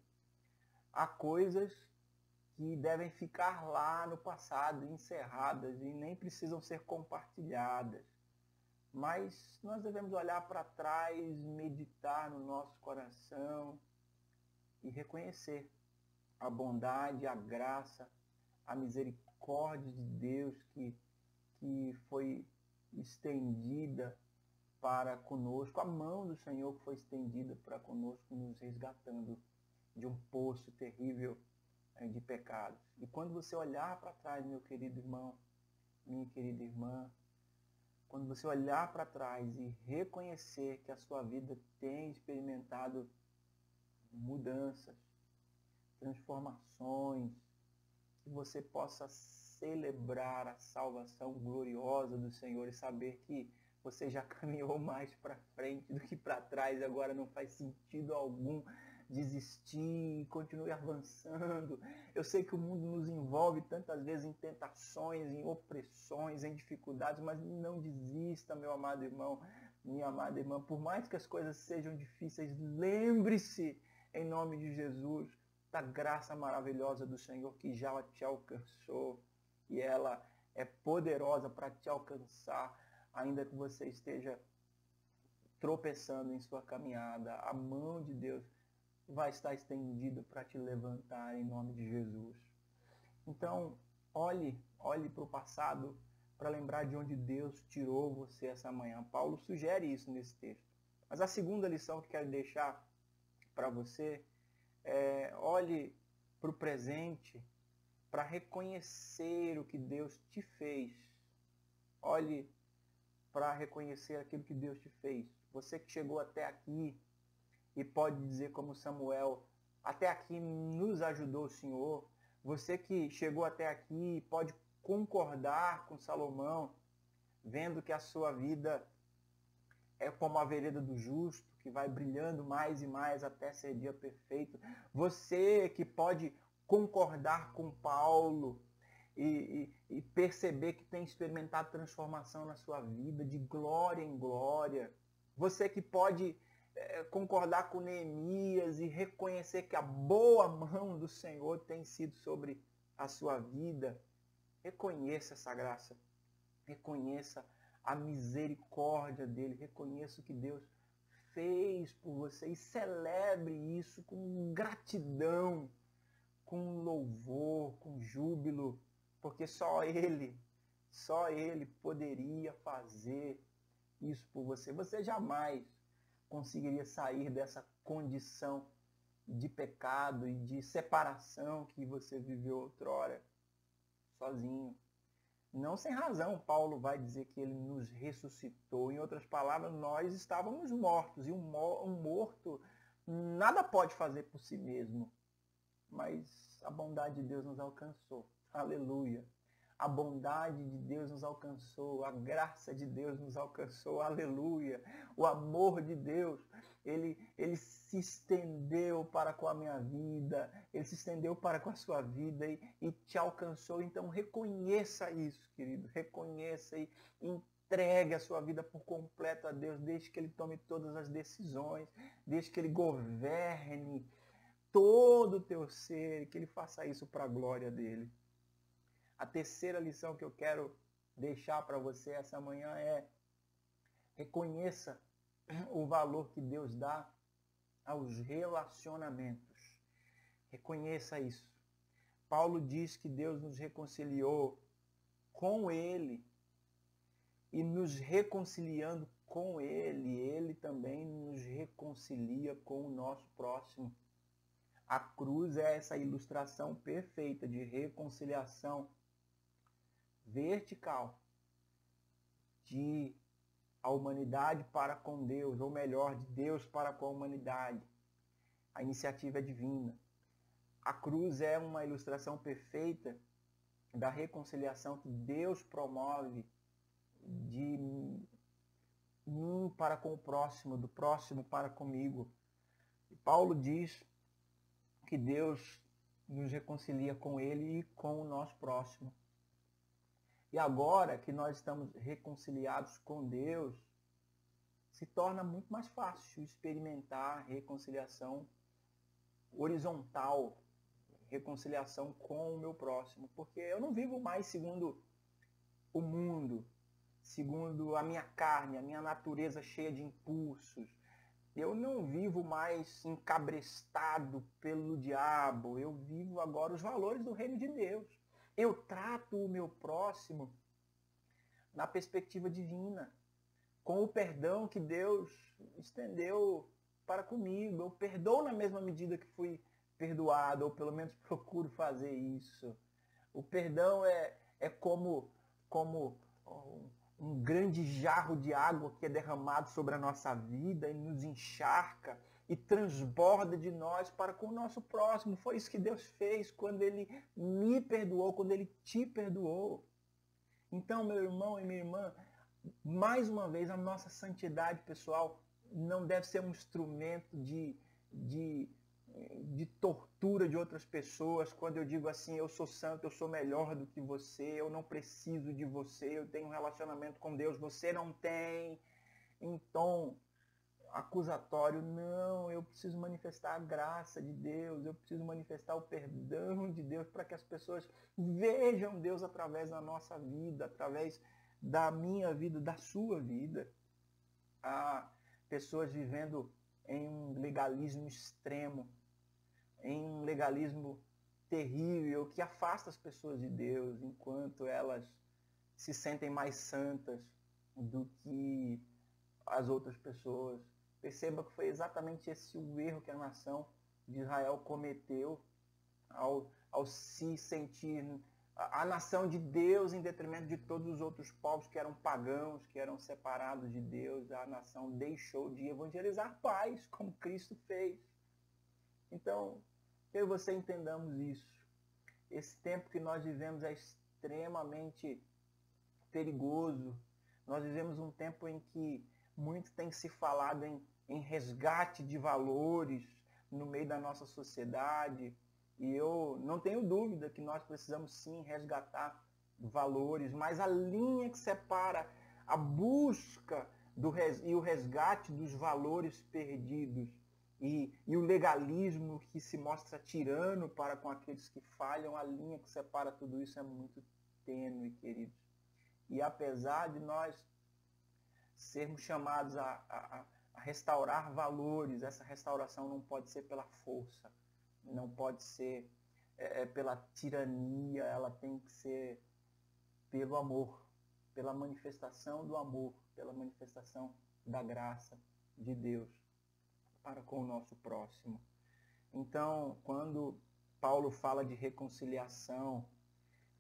Há coisas que devem ficar lá no passado, encerradas, e nem precisam ser compartilhadas. Mas nós devemos olhar para trás, meditar no nosso coração e reconhecer a bondade, a graça, a misericórdia de Deus que foi estendida para conosco, a mão do Senhor que foi estendida para conosco, nos resgatando de um poço terrível de pecados. E quando você olhar para trás, meu querido irmão, minha querida irmã, quando você olhar para trás e reconhecer que a sua vida tem experimentado mudanças, transformações, que você possa celebrar a salvação gloriosa do Senhor e saber que você já caminhou mais para frente do que para trás, agora não faz sentido algum desistir, continue avançando. Eu sei que o mundo nos envolve tantas vezes em tentações, em opressões, em dificuldades, mas não desista, meu amado irmão, minha amada irmã. Por mais que as coisas sejam difíceis, lembre-se, em nome de Jesus, da graça maravilhosa do Senhor que já te alcançou, e ela é poderosa para te alcançar, ainda que você esteja tropeçando em sua caminhada. A mão de Deus vai estar estendida para te levantar em nome de Jesus. Então, olhe para o passado para lembrar de onde Deus tirou você essa manhã. Paulo sugere isso nesse texto. Mas a segunda lição que quero deixar para você é: olhe para o presente para reconhecer o que Deus te fez. Olhe para reconhecer aquilo que Deus te fez. Você que chegou até aqui e pode dizer como Samuel: até aqui nos ajudou o Senhor. Você que chegou até aqui e pode concordar com Salomão, vendo que a sua vida é como a vereda do justo, que vai brilhando mais e mais até ser dia perfeito. Você que pode concordar com Paulo e perceber que tem experimentado transformação na sua vida, de glória em glória. Você que pode concordar com Neemias e reconhecer que a boa mão do Senhor tem sido sobre a sua vida. Reconheça essa graça. Reconheça a misericórdia dele. Reconheça o que Deus fez por você e celebre isso com gratidão, com louvor, com júbilo, porque só Ele poderia fazer isso por você. Você jamais conseguiria sair dessa condição de pecado e de separação que você viveu outrora sozinho. Não sem razão, Paulo vai dizer que ele nos ressuscitou. Em outras palavras, nós estávamos mortos. E um morto nada pode fazer por si mesmo. Mas a bondade de Deus nos alcançou. Aleluia. A bondade de Deus nos alcançou. A graça de Deus nos alcançou. Aleluia. O amor de Deus, ele se estendeu para com a minha vida. Ele se estendeu para com a sua vida e te alcançou. Então reconheça isso, querido. Reconheça e entregue a sua vida por completo a Deus. Deixe que Ele tome todas as decisões. Deixe que Ele governe todo o teu ser, que Ele faça isso para a glória dele. A terceira lição que eu quero deixar para você essa manhã é: reconheça o valor que Deus dá aos relacionamentos. Reconheça isso. Paulo diz que Deus nos reconciliou com Ele, e nos reconciliando com Ele, Ele também nos reconcilia com o nosso próximo. A cruz é essa ilustração perfeita de reconciliação vertical de a humanidade para com Deus, ou melhor, de Deus para com a humanidade. A iniciativa é divina. A cruz é uma ilustração perfeita da reconciliação que Deus promove de mim para com o próximo, do próximo para comigo. E Paulo diz que Deus nos reconcilia com ele e com o nosso próximo. E agora que nós estamos reconciliados com Deus, se torna muito mais fácil experimentar reconciliação horizontal, reconciliação com o meu próximo, porque eu não vivo mais segundo o mundo, segundo a minha carne, a minha natureza cheia de impulsos. Eu não vivo mais encabrestado pelo diabo, eu vivo agora os valores do reino de Deus. Eu trato o meu próximo na perspectiva divina, com o perdão que Deus estendeu para comigo. Eu perdoo na mesma medida que fui perdoado, ou pelo menos procuro fazer isso. O perdão é como um grande jarro de água que é derramado sobre a nossa vida e nos encharca e transborda de nós para com o nosso próximo. Foi isso que Deus fez quando Ele me perdoou, quando Ele te perdoou. Então, meu irmão e minha irmã, mais uma vez, a nossa santidade pessoal não deve ser um instrumento de tortura de outras pessoas. Quando eu digo assim, eu sou santo, eu sou melhor do que você, eu não preciso de você, eu tenho um relacionamento com Deus, você não tem. Em tom acusatório, não, eu preciso manifestar a graça de Deus, eu preciso manifestar o perdão de Deus para que as pessoas vejam Deus através da nossa vida, através da minha vida, da sua vida. Há pessoas vivendo em um legalismo extremo, em um legalismo terrível que afasta as pessoas de Deus, enquanto elas se sentem mais santas do que as outras pessoas. Perceba que foi exatamente esse o erro que a nação de Israel cometeu ao se sentir a nação de Deus em detrimento de todos os outros povos que eram pagãos, que eram separados de Deus. A nação deixou de evangelizar paz, como Cristo fez. Então, eu e você entendamos isso. Esse tempo que nós vivemos é extremamente perigoso. Nós vivemos um tempo em que muito tem se falado em resgate de valores no meio da nossa sociedade. E eu não tenho dúvida que nós precisamos sim resgatar valores, mas a linha que separa a busca e o resgate dos valores perdidos e o legalismo que se mostra tirano para com aqueles que falham, a linha que separa tudo isso é muito tênue, queridos. E apesar de nós sermos chamados a restaurar valores, essa restauração não pode ser pela força, não pode ser pela tirania, ela tem que ser pelo amor, pela manifestação do amor, pela manifestação da graça de Deus para com o nosso próximo. Então, quando Paulo fala de reconciliação,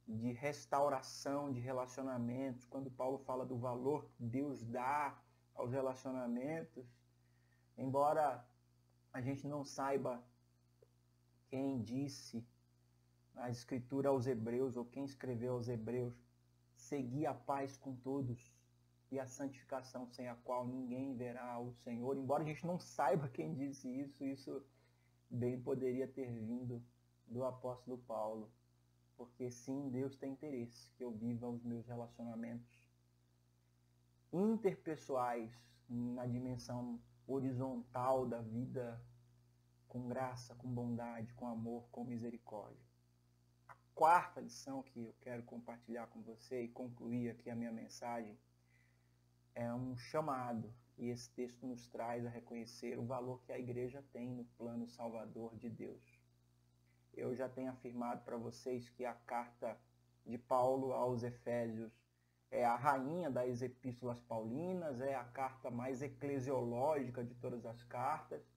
de restauração de relacionamentos, quando Paulo fala do valor que Deus dá aos relacionamentos, embora a gente não saiba quem disse na escritura aos Hebreus, ou quem escreveu aos Hebreus, segui a paz com todos e a santificação sem a qual ninguém verá o Senhor, embora a gente não saiba quem disse isso bem poderia ter vindo do apóstolo Paulo. Porque sim, Deus tem interesse que eu viva os meus relacionamentos interpessoais na dimensão horizontal da vida com graça, com bondade, com amor, com misericórdia. A quarta lição que eu quero compartilhar com você e concluir aqui a minha mensagem é um chamado que esse texto nos traz a reconhecer o valor que a igreja tem no plano salvador de Deus. Eu já tenho afirmado para vocês que a carta de Paulo aos Efésios é a rainha das epístolas paulinas, é a carta mais eclesiológica de todas as cartas,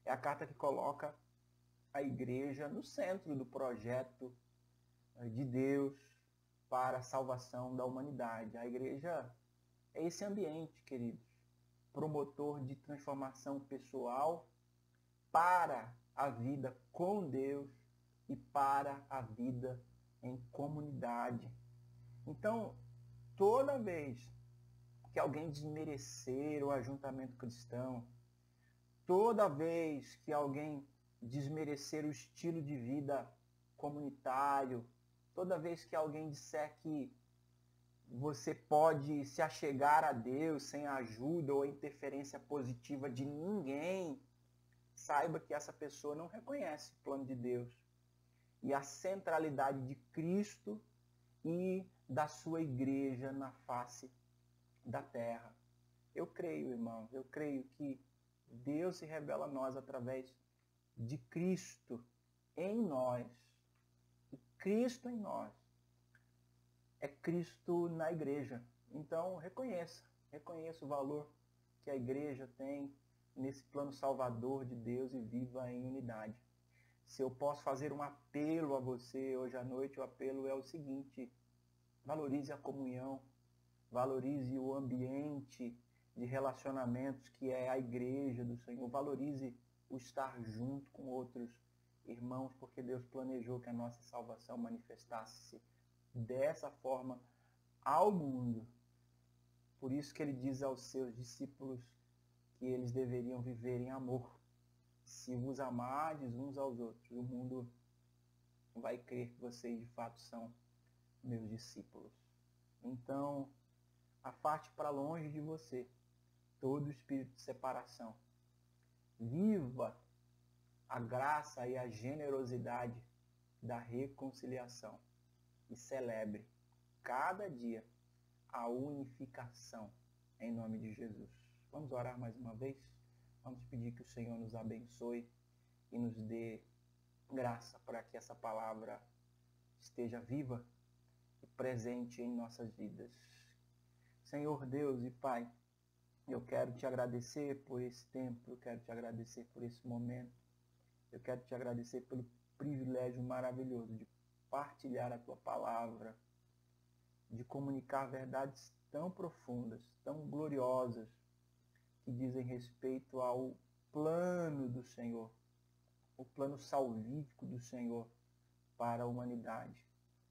é a carta que coloca a igreja no centro do projeto de Deus para a salvação da humanidade. A igreja é esse ambiente, queridos, promotor de transformação pessoal para a vida com Deus e para a vida em comunidade. Então, toda vez que alguém desmerecer o ajuntamento cristão, toda vez que alguém desmerecer o estilo de vida comunitário, toda vez que alguém disser que você pode se achegar a Deus sem a ajuda ou a interferência positiva de ninguém, saiba que essa pessoa não reconhece o plano de Deus e a centralidade de Cristo e da sua igreja na face da terra. Eu creio, irmãos, eu creio que Deus se revela a nós através de Cristo em nós. E Cristo em nós é Cristo na igreja. Então, reconheça o valor que a igreja tem nesse plano salvador de Deus e viva em unidade. Se eu posso fazer um apelo a você hoje à noite, o apelo é o seguinte: valorize a comunhão, valorize o ambiente de relacionamentos que é a igreja do Senhor, valorize o estar junto com outros irmãos, porque Deus planejou que a nossa salvação manifestasse dessa forma ao mundo. Por isso que ele diz aos seus discípulos que eles deveriam viver em amor. Se vos amardes uns aos outros, o mundo vai crer que vocês de fato são meus discípulos. Então, afaste para longe de você todo espírito de separação. Viva a graça e a generosidade da reconciliação e celebre cada dia a unificação em nome de Jesus. Vamos orar mais uma vez? Vamos pedir que o Senhor nos abençoe e nos dê graça para que essa palavra esteja viva e presente em nossas vidas. Senhor Deus e Pai, eu quero te agradecer por esse tempo, eu quero te agradecer por esse momento, eu quero te agradecer pelo privilégio maravilhoso de partilhar a tua palavra, de comunicar verdades tão profundas, tão gloriosas, que dizem respeito ao plano do Senhor, o plano salvífico do Senhor para a humanidade.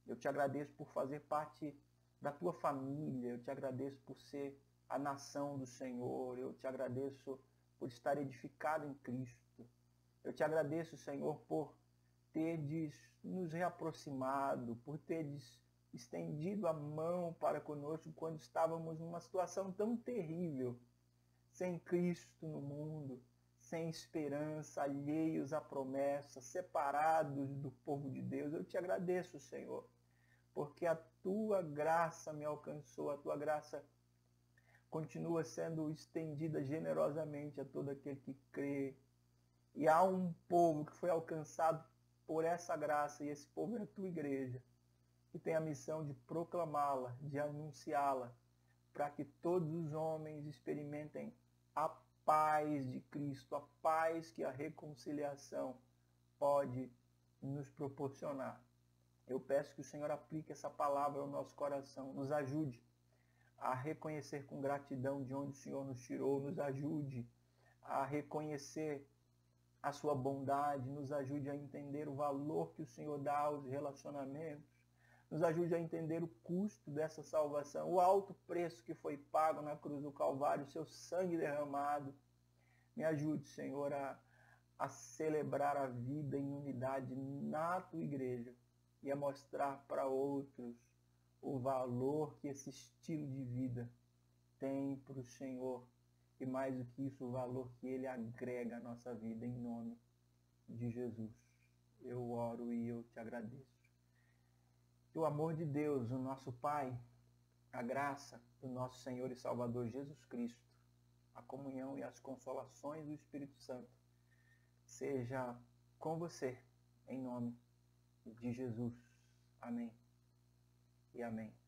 Eu te agradeço por fazer parte da tua família, eu te agradeço por ser a nação do Senhor, eu te agradeço por estar edificado em Cristo. Eu te agradeço, Senhor, por teres nos reaproximado, por teres estendido a mão para conosco quando estávamos numa situação tão terrível, sem Cristo no mundo, sem esperança, alheios à promessa, separados do povo de Deus. Eu te agradeço, Senhor, porque a tua graça me alcançou, a tua graça continua sendo estendida generosamente a todo aquele que crê. E há um povo que foi alcançado por essa graça, e esse povo é a tua igreja, que tem a missão de proclamá-la, de anunciá-la, para que todos os homens experimentem a paz de Cristo, a paz que a reconciliação pode nos proporcionar. Eu peço que o Senhor aplique essa palavra ao nosso coração, nos ajude a reconhecer com gratidão de onde o Senhor nos tirou, nos ajude a reconhecer a sua bondade, nos ajude a entender o valor que o Senhor dá aos relacionamentos, nos ajude a entender o custo dessa salvação, o alto preço que foi pago na cruz do Calvário, o seu sangue derramado. Me ajude, Senhor, a celebrar a vida em unidade na tua igreja e a mostrar para outros o valor que esse estilo de vida tem para o Senhor. E mais do que isso, o valor que ele agrega à nossa vida, em nome de Jesus. Eu oro e eu te agradeço. Que o amor de Deus, o nosso Pai, a graça do nosso Senhor e Salvador Jesus Cristo, a comunhão e as consolações do Espírito Santo, seja com você, em nome de Jesus. Amém e amém.